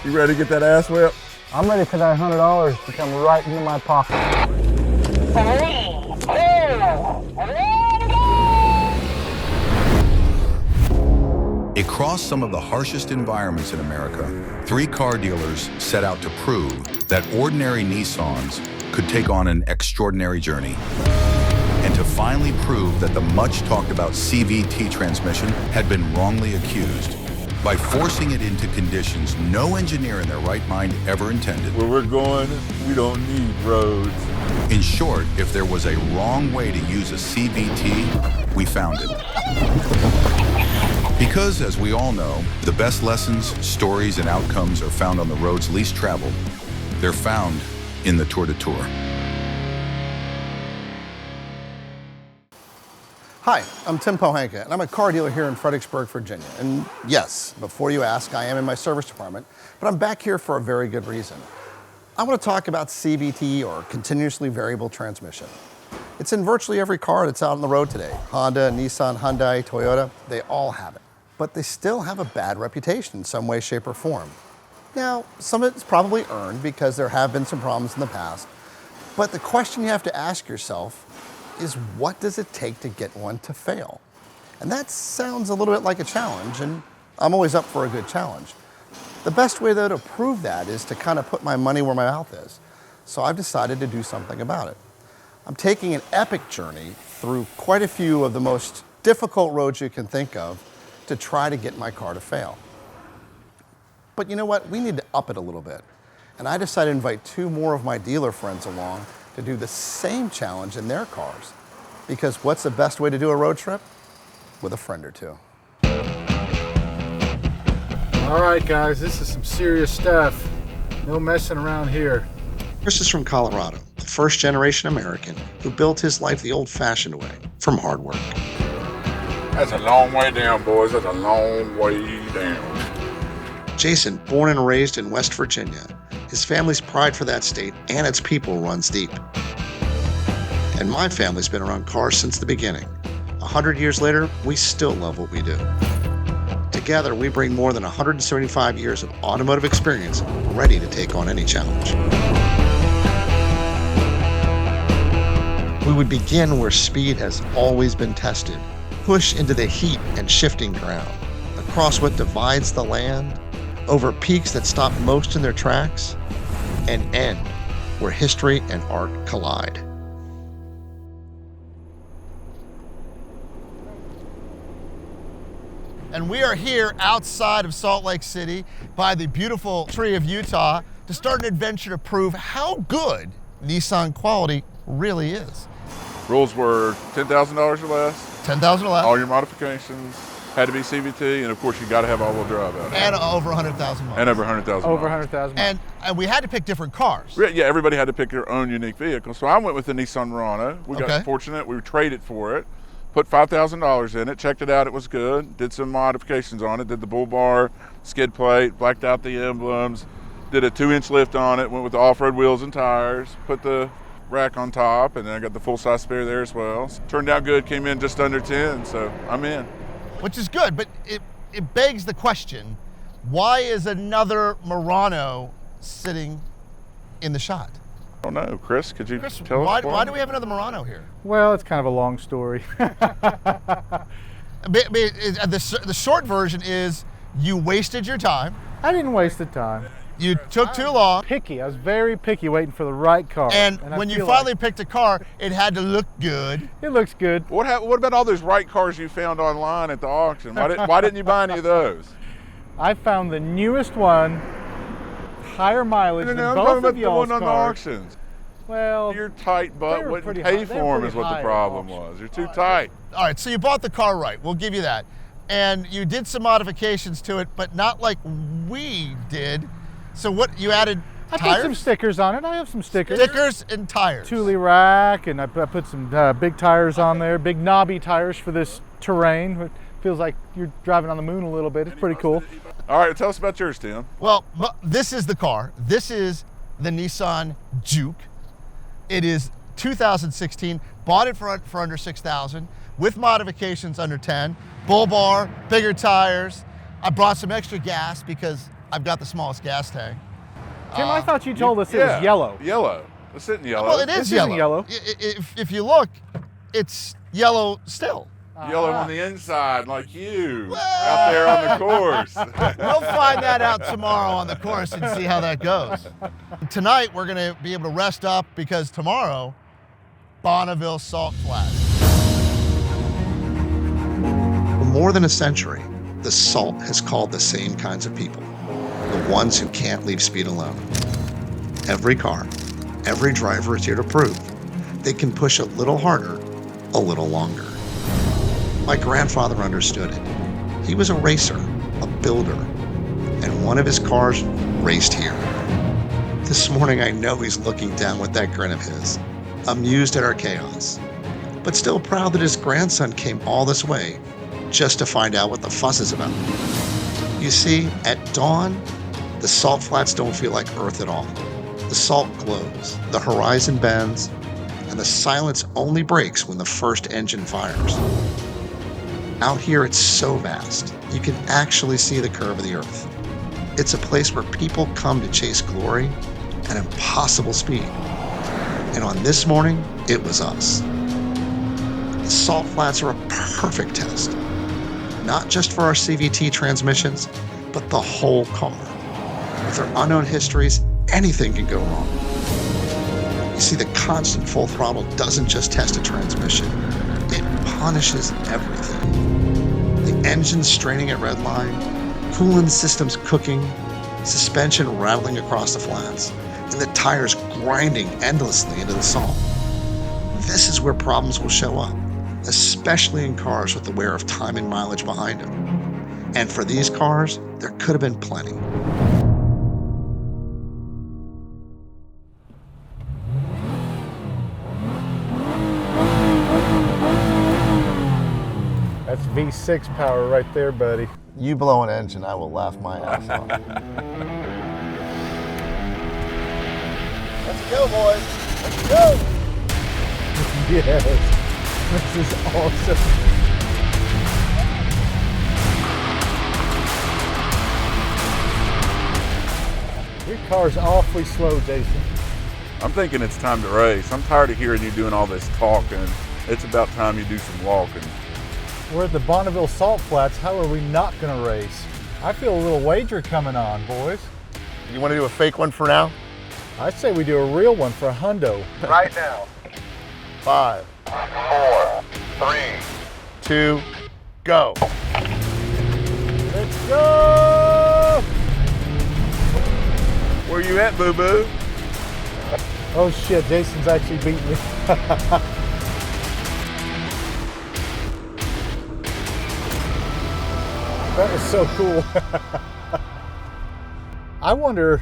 You ready to get that ass whipped? I'm ready for that $100 to come right into my pocket. Across some of the harshest environments in America, 3 car dealers set out to prove that ordinary Nissans could take on an extraordinary journey, and to finally prove that the much talked about CVT transmission had been wrongly accused by forcing it into conditions no engineer in their right mind ever intended. Where we're going, we don't need roads. In short, if there was a wrong way to use a CVT, we found it. Because, as we all know, the best lessons, stories, and outcomes are found on the roads least traveled. They're found in the Tour Detour. Hi, I'm Tim Pohanka, and I'm a car dealer here in Fredericksburg, Virginia. And yes, before you ask, I am in my service department, but I'm back here for a very good reason. I want to talk about CVT, or continuously variable transmission. It's in virtually every car that's out on the road today. Honda, Nissan, Hyundai, Toyota, they all have it. But they still have a bad reputation in some way, shape, or form. Now, some of it's probably earned because there have been some problems in the past. But the question you have to ask yourself is, what does it take to get one to fail? And that sounds a little bit like a challenge, and I'm always up for a good challenge. The best way, though, to prove that is to kind of put my money where my mouth is. So I've decided to do something about it. I'm taking an epic journey through quite a few of the most difficult roads you can think of to try to get my car to fail. But you know what? We need to up it a little bit. And I decided to invite 2 more of my dealer friends along to do the same challenge in their cars. Because what's the best way to do a road trip? With a friend or 2. All right, guys, this is some serious stuff. No messing around here. Chris is from Colorado, a first-generation American who built his life the old-fashioned way, from hard work. That's a long way down, boys. That's a long way down. Jason, born and raised in West Virginia, his family's pride for that state and its people runs deep. And my family's been around cars since the beginning. 100 years later, we still love what we do. Together, we bring more than 175 years of automotive experience, ready to take on any challenge. We would begin where speed has always been tested. Push into the heat and shifting ground, across what divides the land, over peaks that stop most in their tracks, and end where history and art collide. And we are here outside of Salt Lake City by the beautiful tree of Utah to start an adventure to prove how good Nissan quality really is. Rules were $10,000 or less. $10,000 or less. All your modifications had to be CVT, and of course you got to have all-wheel drive out. And over 100,000 miles. And over 100,000 Over miles. 100,000. And we had to pick different cars. Yeah, everybody had to pick their own unique vehicle. So I went with the Nissan Murano. We Okay. got fortunate. We traded for it. Put $5,000 in it, checked it out, it was good. Did some modifications on it, did the bull bar, skid plate, blacked out the emblems, did a 2-inch lift on it, went with the off-road wheels and tires, put the rack on top, and then I got the full-size spare there as well. Turned out good, came in just under 10, so I'm in. Which is good, but it begs the question, why is another Murano sitting in the shot? I don't know, Chris, could you Chris, tell us why do we have another Murano here? Well, it's kind of a long story. The short version is you wasted your time. I didn't waste the time. You took too long. Picky. I was very picky waiting for the right car. And I when you feel finally like picked a car, it had to look good. it looks good. What about all those right cars you found online at the auction? Why didn't you buy any of those? I found the newest one, higher mileage than I'm both talking of about the y'all's one on the cars. auctions. Well, Your tight butt were wouldn't pretty pay high. They were for them pretty is what the high problem at was. You're too tight. All right, so you bought the car right. We'll give you that. And you did some modifications to it, but not like we did. So what, you added I tires? put some stickers on it. I have some stickers. Stickers and tires. Thule rack, and I put some big tires on there, big knobby tires for this terrain. It feels like you're driving on the moon a little bit. It's pretty cool. All right, tell us about yours, Tim. Well, this is the car. This is the Nissan Juke. It is 2016. Bought it for under $6,000 with modifications under 10. Bull bar, bigger tires. I brought some extra gas because I've got the smallest gas tank. Tim, I thought you told us it was yellow. Yellow. It's sitting yellow. Well, it is This yellow. isn't yellow. If you look, it's yellow still. Yellow on the inside, like you out there on the course. We'll find that out tomorrow on the course and see how that goes. Tonight, we're going to be able to rest up because tomorrow, Bonneville Salt Flats. For more than a century, the salt has called the same kinds of people, the ones who can't leave speed alone. Every car, every driver is here to prove they can push a little harder, a little longer. My grandfather understood it. He was a racer, a builder, and one of his cars raced here. This morning, I know he's looking down with that grin of his, amused at our chaos, but still proud that his grandson came all this way just to find out what the fuss is about. You see, at dawn, the salt flats don't feel like Earth at all. The salt glows, the horizon bends, and the silence only breaks when the first engine fires. Out here, it's so vast, you can actually see the curve of the Earth. It's a place where people come to chase glory and impossible speed. And on this morning, it was us. The salt flats are a perfect test, not just for our CVT transmissions, but the whole car. With their unknown histories, anything can go wrong. You see, the constant full throttle doesn't just test a transmission, it punishes everything. The engine straining at redline, coolant systems cooking, suspension rattling across the flats, and the tires grinding endlessly into the salt. This is where problems will show up, especially in cars with the wear of time and mileage behind them. And for these cars, there could have been plenty. That's V6 power right there, buddy. You blow an engine, I will laugh my ass off. Let's go, boys. Let's go. Yes. This is awesome. Your car's awfully slow, Jason. I'm thinking it's time to race. I'm tired of hearing you doing all this talking. It's about time you do some walking. We're at the Bonneville Salt Flats. How are we not going to race? I feel a little wager coming on, boys. You want to do a fake one for now? I say we do a real one for a hundo. Right now. 5, 4, 3. 2, go. Let's go! Where you at, boo-boo? Oh shit, Jason's actually beating me. That was so cool. I wonder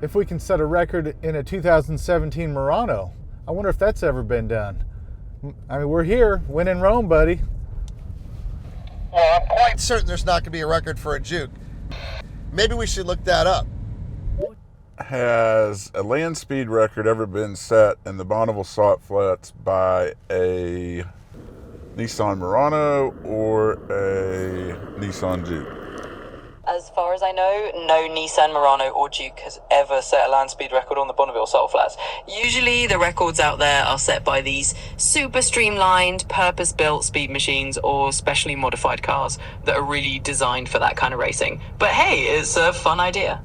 if we can set a record in a 2017 Murano. I wonder if that's ever been done. I mean, we're here, win in Rome, buddy. Well, I'm quite certain there's not going to be a record for a Juke. Maybe we should look that up. Has a land speed record ever been set in the Bonneville Salt Flats by a Nissan Murano or a Nissan Juke? As far as I know, no Nissan Murano or Juke has ever set a land speed record on the Bonneville Salt Flats. Usually the records out there are set by these super streamlined, purpose-built speed machines or specially modified cars that are really designed for that kind of racing. But hey, it's a fun idea.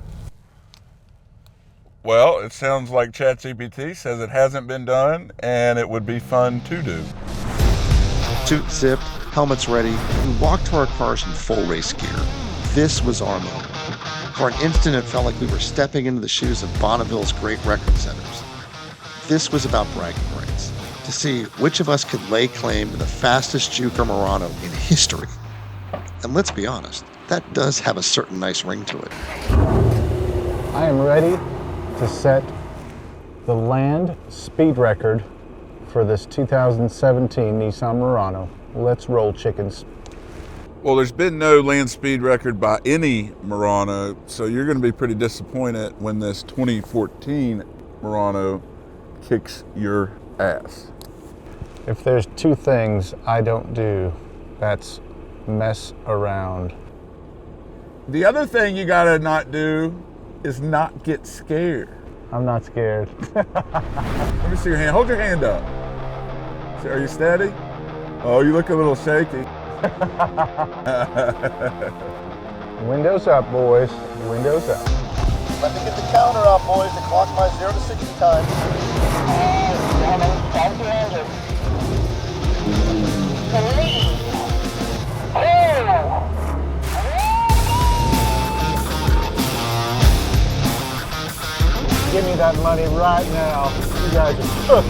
Well, it sounds like ChatGPT says it hasn't been done and it would be fun to do. Suit zipped, helmets ready, we walked to our cars in full race gear. This was our moment. For an instant, it felt like we were stepping into the shoes of Bonneville's great record setters. This was about bragging rights, to see which of us could lay claim to the fastest Juke or Murano in history. And let's be honest, that does have a certain nice ring to it. I am ready to set the land speed record for this 2017 Nissan Murano. Let's roll, chickens. Well, there's been no land speed record by any Murano, so you're going to be pretty disappointed when this 2014 Murano kicks your ass. If there's two things I don't do, that's mess around. The other thing you gotta not do is not get scared. I'm not scared. Let me see your hand. Hold your hand up. Are you steady? Oh, you look a little shaky. Windows up, boys. Windows up. Let me get the counter up, boys, to clock my 0 to 60 time. Give me that money right now. You guys are cooked.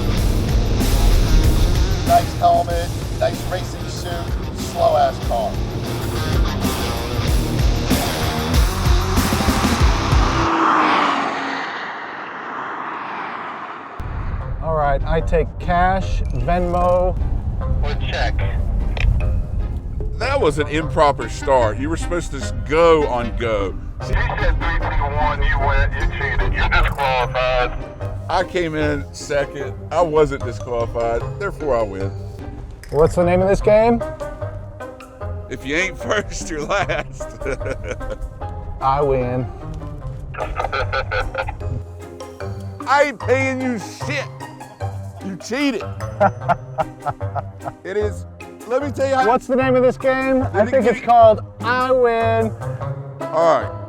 Nice helmet, nice racing suit, slow ass car. All right, I take cash, Venmo. Or check. That was an improper start. You were supposed to just go on go. You said 3, 2, 1, you went, you cheated, you're disqualified. I came in second. I wasn't disqualified, therefore I win. What's the name of this game? If you ain't first, you're last. I win. I ain't paying you shit. You cheated. It is, let me tell you how. What's the name of this game? I me think give it's you- called I Win. All right.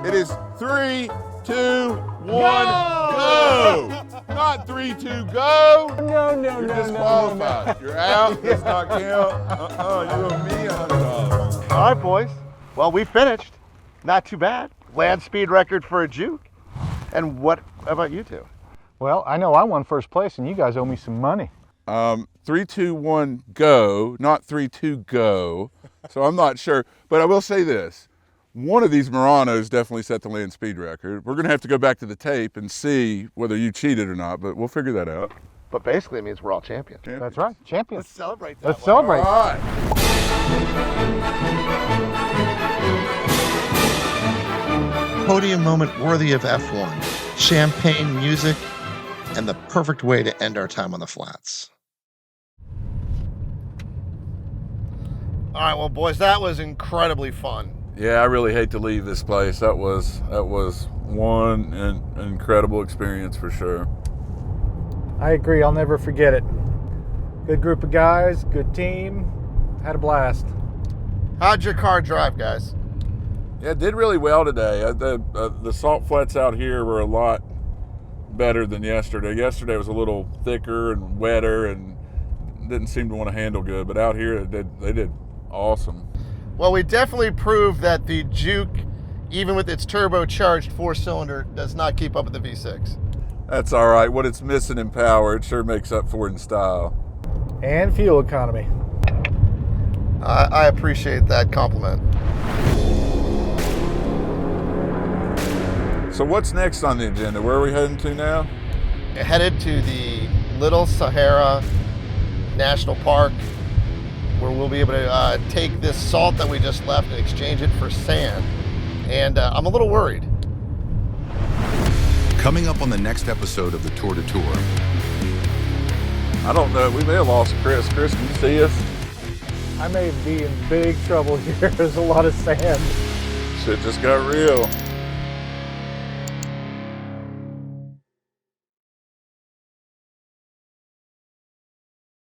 It is 3, 2, 1, go! Not 3, 2, go! No, You're disqualified. You're out. Does not count. You owe me $100. All right, boys. Well, we finished. Not too bad. Land speed record for a Juke. And what about you two? Well, I know I won first place and you guys owe me some money. 3, 2, 1, go, not 3, 2, go. So I'm not sure, but I will say this. One of these Muranos definitely set the land speed record. We're gonna have to go back to the tape and see whether you cheated or not, but we'll figure that out. But basically it means we're all champions. That's right, champions. Let's celebrate that. Let's one. celebrate. All right. Podium moment worthy of F1. Champagne music and the perfect way to end our time on the flats. All right, well, boys, that was incredibly fun. Yeah, I really hate to leave this place. That was one an incredible experience for sure. I agree, I'll never forget it. Good group of guys, good team, had a blast. How'd your car drive, guys? Yeah, it did really well today. The salt flats out here were a lot better than yesterday. Yesterday was a little thicker and wetter and didn't seem to want to handle good, but out here they did awesome. Well, we definitely proved that the Juke, even with its turbocharged 4-cylinder, does not keep up with the V6. That's all right. What it's missing in power, it sure makes up for it in style. And fuel economy. I appreciate that compliment. So what's next on the agenda? Where are we heading to now? Headed to the Little Sahara National Park, where we'll be able to take this salt that we just left and exchange it for sand. And I'm a little worried. Coming up on the next episode of the Tour de Tour. I don't know. We may have lost Chris. Chris, can you see us? I may be in big trouble here. There's a lot of sand. Shit just got real.